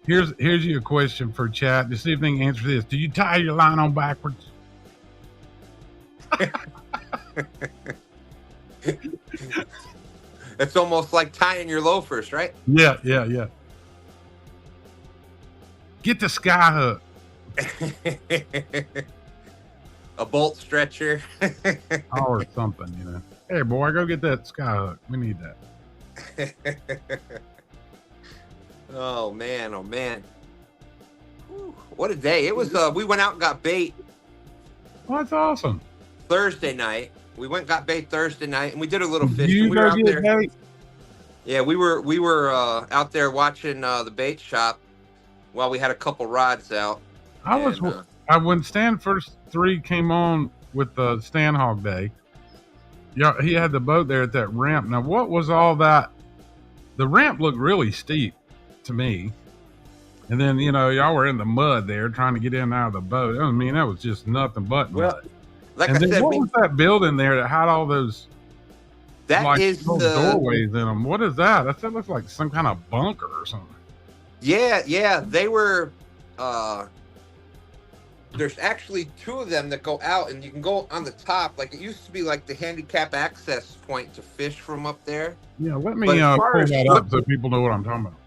Here's your question for chat. To see if they can answer this. Do you tie your line on backwards? It's almost like tying your loafers, right? Yeah. Get the sky hook. A bolt stretcher. Or something, you know. Hey, boy, go get that sky hook. We need that. Oh, man. Whew, what a day. It was, we went out and got bait. Oh, that's awesome. Thursday night. We went and got bait Thursday night, and we did a little Did fishing. you We were out there. Bait? Yeah, we were out there watching the bait shop while we had a couple rods out. When Stan first 3 came on with the STANhog Day, yeah, he had the boat there at that ramp. Now, what was all that? The ramp looked really steep to me. And then, you know, y'all were in the mud there trying to get in and out of the boat. I mean, that was just nothing but mud. Well, like and I said, what was that building there that had all those doorways in them? What is that? That looks like some kind of bunker or something. Yeah. They were there's actually 2 of them that go out, and you can go on the top. Like, it used to be like the handicap access point to fish from up there. Yeah, let me pull that up so people know what I'm talking about.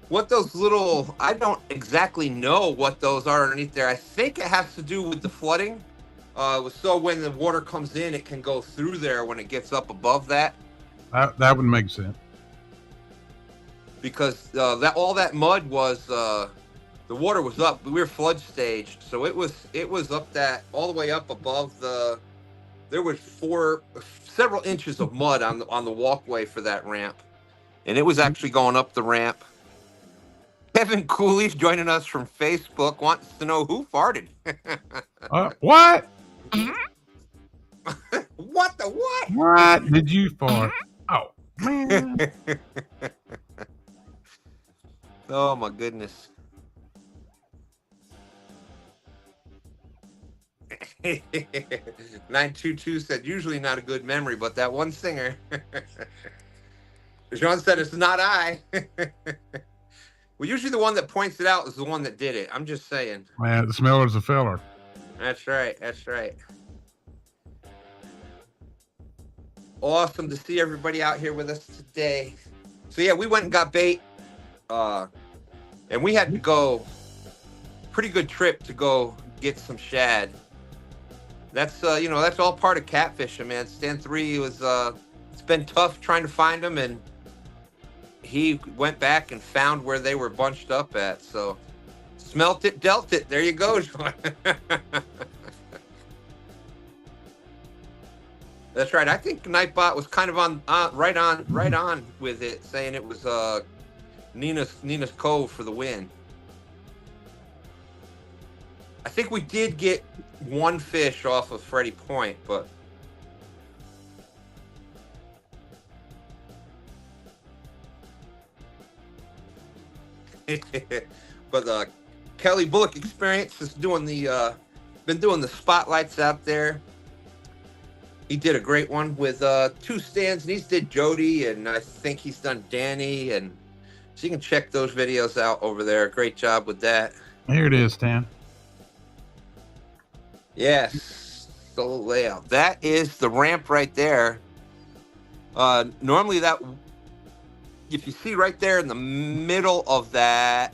What those little, I don't exactly know what those are underneath there. I think it has to do with the flooding. So when the water comes in, it can go through there when it gets up above that. That would make sense. Because all that mud was, the water was up. We were flood staged, so it was up that all the way up above the. There was several inches of mud on the walkway for that ramp, and it was actually going up the ramp. Kevin Cooley's joining us from Facebook. Wants to know who farted. What? What the what? What did you fart? Oh man! Oh my goodness. 922 said, usually not a good memory, but that one singer. Jean said, it's not I. Well, usually the one that points it out is the one that did it. I'm just saying. Man, the smeller's a feller. That's right. Awesome to see everybody out here with us today. So yeah, we went and got bait. And we had to go pretty good trip to go get some shad. That's that's all part of catfishing, man. Stan 3 was it's been tough trying to find them, and he went back and found where they were bunched up at. So smelt it, dealt it. There you go, Sean. That's right. I think Nightbot was kind of on right on with it, saying it was Nina's Cove for the win. I think we did get one fish off of Freddy Point, but Kelly Bullock Experience is doing been doing the spotlights out there. He did a great one with 2Stans, and he's did Jody, and I think he's done Danny, and so you can check those videos out over there. Great job with that. Here it is, Stan. Yes, solo layout. That is the ramp right there. Normally that, if you see right there in the middle of that.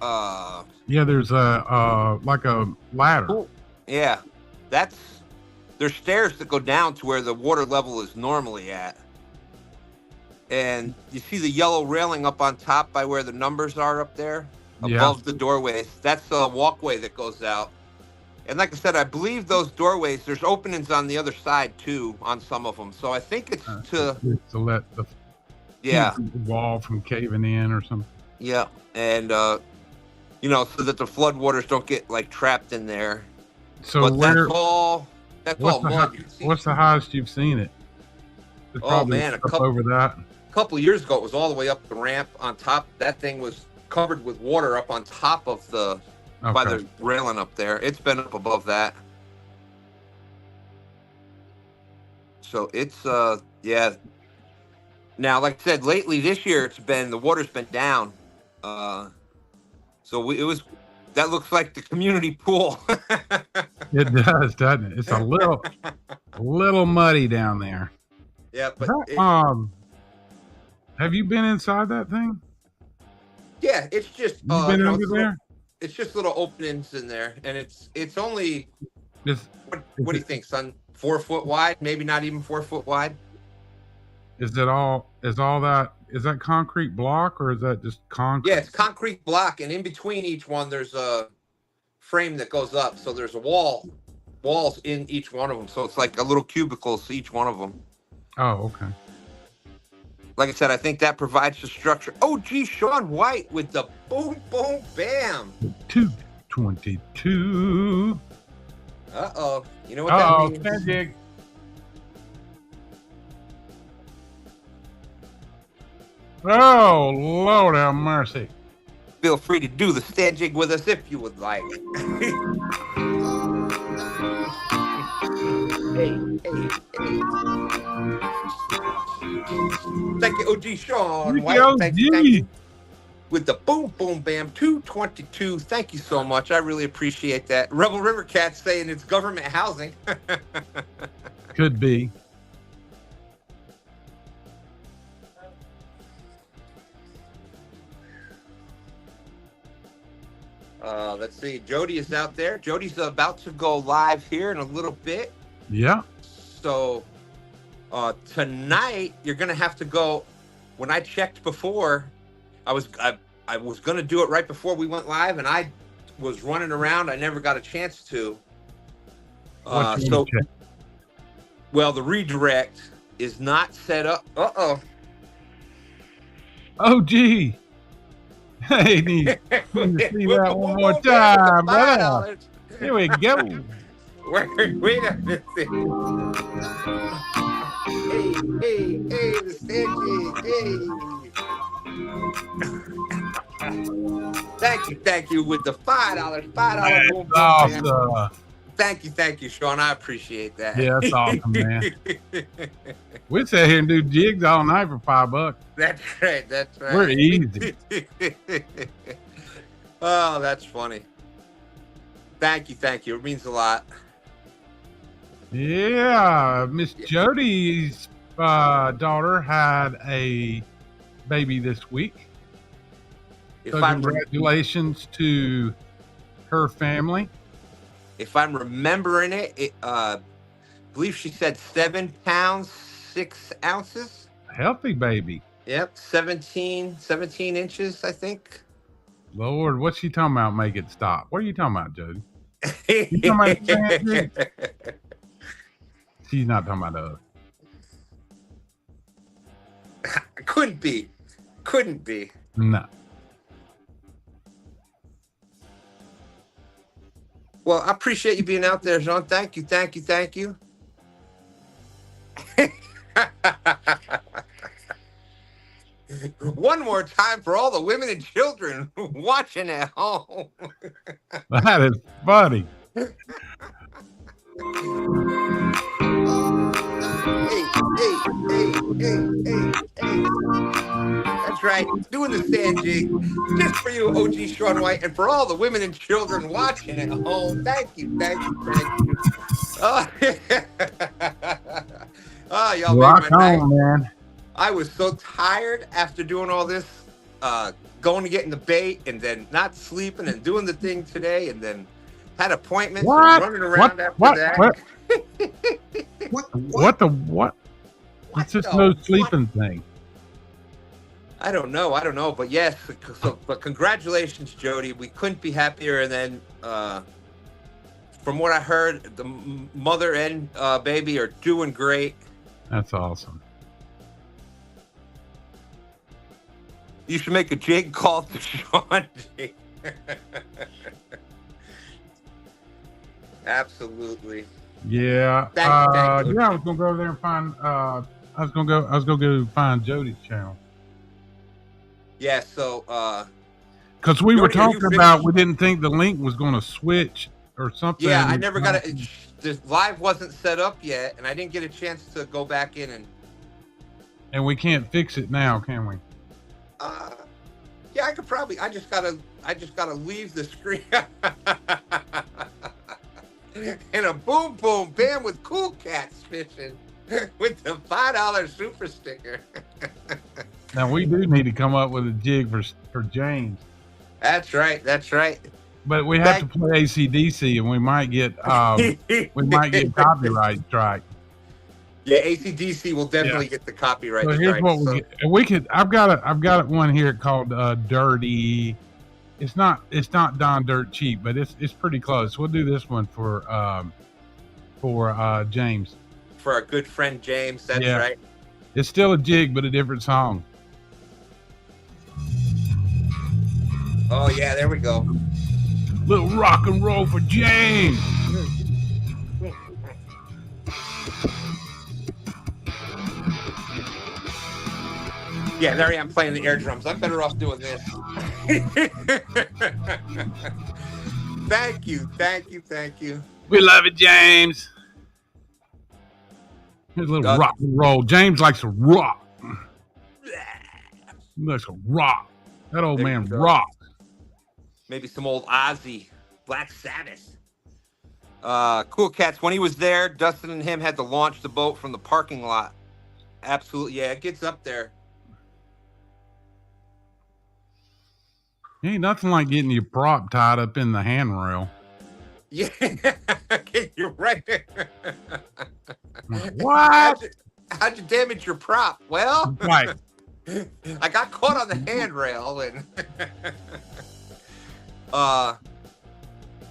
Yeah, there's like a ladder. Yeah, there's stairs that go down to where the water level is normally at. And you see the yellow railing up on top by where the numbers are up there above the doorways. That's a walkway that goes out. And like I said, I believe those doorways, there's openings on the other side too on some of them. So I think it's to let the wall from caving in or something. Yeah, and so that the floodwaters don't get like trapped in there. So that's all mud. What's the highest you've seen it? Oh man, over that. A couple of years ago, it was all the way up the ramp on top. That thing was covered with water up on top of by the railing up there. It's been up above that. So it's yeah. Now, like I said, lately this year the water's been down. So it was that looks like the community pool. It does, doesn't it? It's a little muddy down there. Yeah, but have you been inside that thing? Yeah, it's just you been under there? It's just little openings in there, and it's only what do you think, son? 4 foot wide, maybe not even 4 foot wide. Is that concrete block, or is that just concrete? Yeah, it's concrete block, and in between each one there's a frame that goes up, so there's walls in each one of them, so it's like a little cubicles each one of them. Oh, okay. Like I said, I think that provides the structure. Oh, gee, Sean White with the boom, boom, bam. 222. Uh-oh. You know what that means? Stand jig. Oh, Lord have mercy. Feel free to do the stand jig with us if you would like. Hey. Thank you, OG Sean White. Thank you. With the boom, boom, bam, 222. Thank you so much. I really appreciate that. Rebel River Cat saying it's government housing. Could be. Let's see. Jody is out there. Jody's about to go live here in a little bit. Yeah. So tonight you're gonna have to go. When I checked before, I was gonna do it right before we went live, and I was running around. I never got a chance to. Well, the redirect is not set up. Oh, gee. Hey, need to see that one more time, brother. Here we go. Wait a minute. Hey, the Stanley. Thank you with the $5. Boom, awesome. Thank you, Sean. I appreciate that. Yeah, that's awesome, man. We sit here and do jigs all night for $5. That's right. We're easy. Oh, that's funny. Thank you. It means a lot. Yeah, Miss Jody's daughter had a baby this week. So congratulations to her family. If I'm remembering it, I believe she said 7 pounds, 6 ounces. Healthy baby. Yep, 17 inches, I think. Lord, what's she talking about? Make it stop. What are you talking about, Jody? You talking about She's not talking about us. Couldn't be. No. Well, I appreciate you being out there, Jean. Thank you. One more time for all the women and children watching at home. That is funny. Hey. That's right. Doing the stand jig just for you, OG Sean White, and for all the women and children watching at home. Thank you. Oh, y'all rock made my on, night. Man. I was so tired after doing all this, going to getting the bait and then not sleeping and doing the thing today, and then had appointments and running around after that. What? What's this no sleeping thing? I don't know, but yes. But congratulations, Jody. We couldn't be happier. And then, from what I heard, the mother and baby are doing great. That's awesome. You should make a jig call to Sean. Absolutely. Yeah. Thank you. Yeah, I was gonna go over there and find. I was gonna go find Jody's channel. Yeah. So. Because we were talking about, we didn't think the link was going to switch or something. Yeah, I never got it. The live wasn't set up yet, and I didn't get a chance to go back in and we can't fix it now, can we? Yeah, I could probably. I just gotta leave the screen. And a boom boom bam with Cool Cats fishing with the $5 super sticker. Now we do need to come up with a jig for James. That's right. That's right. But we have to play AC/DC, and we might get copyright strike. Yeah, AC/DC will definitely get the copyright strike. Here's what we could. I've got one here called Dirty. It's not Don Dirt Cheap, but it's pretty close. We'll do this one for James. For our good friend James, that's right. It's still a jig, but a different song. Oh yeah, there we go. Little rock and roll for James. Yeah, there I am playing the air drums. I'm better off doing this. Thank you. We love it, James. Here's a little rock and roll. James likes to rock. He likes to rock. That old man rocks. Maybe some old Ozzy, Black Sabbath. Cool Cats, when he was there, Dustin and him had to launch the boat from the parking lot. Absolutely, yeah, it gets up there. Ain't nothing like getting your prop tied up in the handrail. Yeah, you're right. What? How'd you damage your prop? Well, right. I got caught on the handrail and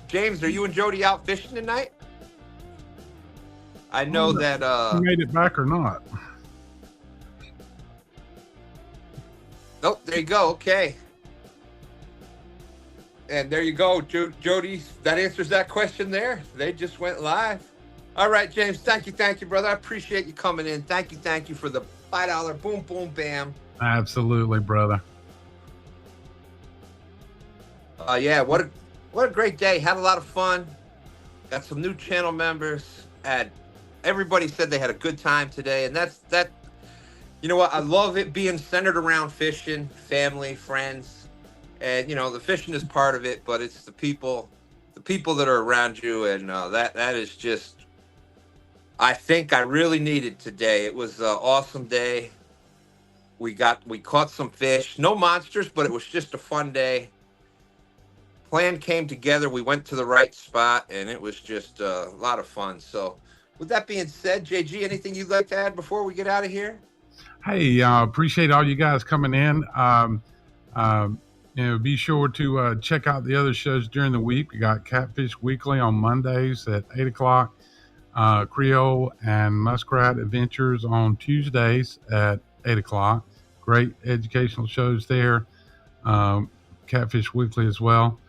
James, are you and Jody out fishing tonight? I know that you made it back or not. Oh, there you go. Okay. And there you go, Jody. That answers that question there. They just went live. All right, James. Thank you, brother. I appreciate you coming in. Thank you for the $5 boom, boom, bam. Absolutely, brother. Yeah, what a great day. Had a lot of fun. Got some new channel members. Everybody said they had a good time today, and that. You know what? I love it being centered around fishing, family, friends. And, you know, the fishing is part of it, but it's the people that are around you. And that is just, I think I really needed today. It was an awesome day. We caught some fish, no monsters, but it was just a fun day. Plan came together. We went to the right spot and it was just a lot of fun. So with that being said, JG, anything you'd like to add before we get out of here? Hey, appreciate all you guys coming in. Be sure to check out the other shows during the week. We got Catfish Weekly on Mondays at 8 o'clock. Creole and Muskrat Adventures on Tuesdays at 8 o'clock. Great educational shows there. Catfish Weekly as well.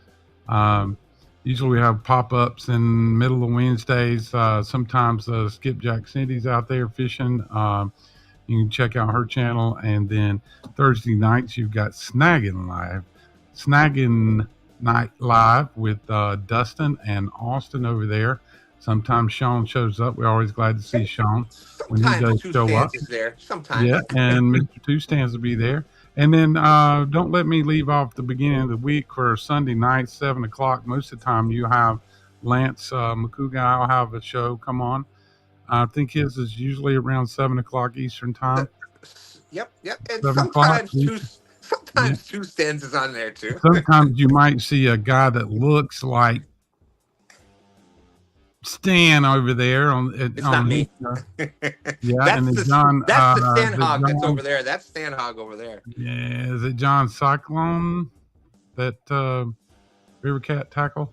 Usually we have pop-ups in middle of Wednesdays. Sometimes Skipjack Cindy's out there fishing. You can check out her channel. And then Thursday nights, you've got Snagging Night Live with Dustin and Austin over there. Sometimes Sean shows up. We're always glad to see Sean when he does show up. Is there. Sometimes. Yeah, and Mr. 2Stans will be there. And then don't let me leave off the beginning of the week for Sunday night, 7 o'clock. Most of the time you have Lance McCougan. I'll have a show come on. I think his is usually around 7 o'clock Eastern time. Yep. And sometimes 2Stans is on there too. Sometimes you might see a guy that looks like Stan over there it's not me. Yeah, that's and John. That's the Stan Hog that's over there. That's Stan Hog over there. Yeah, is it John Cyclone that River Cat Tackle?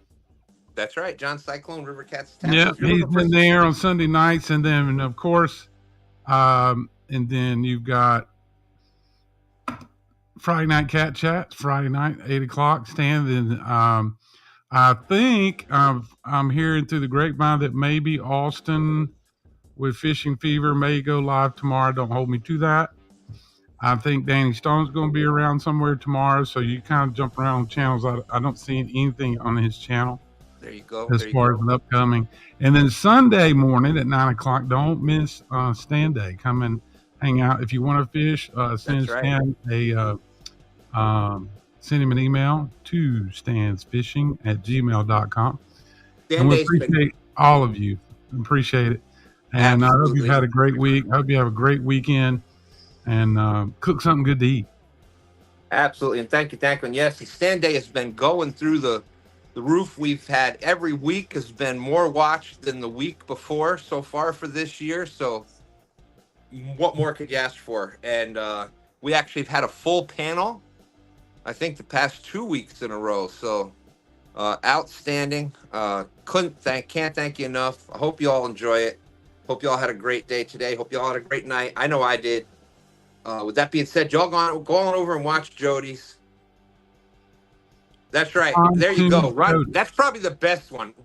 That's right, John Cyclone, River Cat's Tackle. Yeah, he's been there on Sunday nights, and then of course, and then you've got Friday Night Cat Chats. Friday night, 8 o'clock. Stan. Then I think I'm hearing through the grapevine that maybe Austin with Fishing Fever may go live tomorrow. Don't hold me to that. I think Danny Stone's going to be around somewhere tomorrow. So you kind of jump around channels. I don't see anything on his channel. There you go. As far as an upcoming. And then Sunday morning at 9 o'clock, don't miss STANday. Come and hang out. If you want to fish, send Stan send him an email to stansfishing@gmail.com. And we appreciate all of you. Appreciate it. And I hope you've had a great week. I hope you have a great weekend and cook something good to eat. Absolutely. And thank you. And yes, STANday has been going through the roof. We've had every week has been more watched than the week before so far for this year. So what more could you ask for? And we actually have had a full panel, I think, the past 2 weeks in a row. So outstanding. Can't thank you enough. I hope you all enjoy it. Hope you all had a great day today. Hope you all had a great night. I know I did. With that being said, y'all go on over and watch Jody's. That's right. There you go. Right. That's probably the best one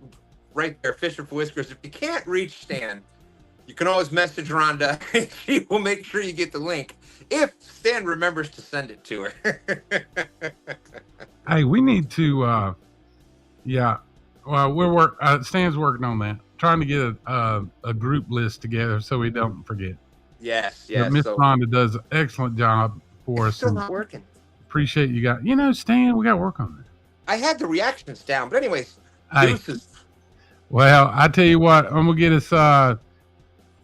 right there. Fishing for Whiskers. If you can't reach Stan, you can always message Rhonda. She will make sure you get the link if Stan remembers to send it to her. Hey, we need to. Well, Stan's working on that. Trying to get a group list together so we don't forget. Yes. Miss Rhonda does an excellent job for us. Still not working. Appreciate you guys. Stan, we got to work on that. I had the reactions down, but anyways, deuces. Well, I tell you what, I'm gonna get us a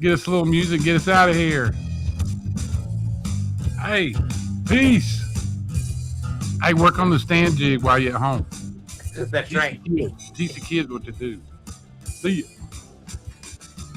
little music, get us out of here. Hey, peace. Hey, work on the Stan jig while you're at home. That's right. Teach the kids what to do. See ya.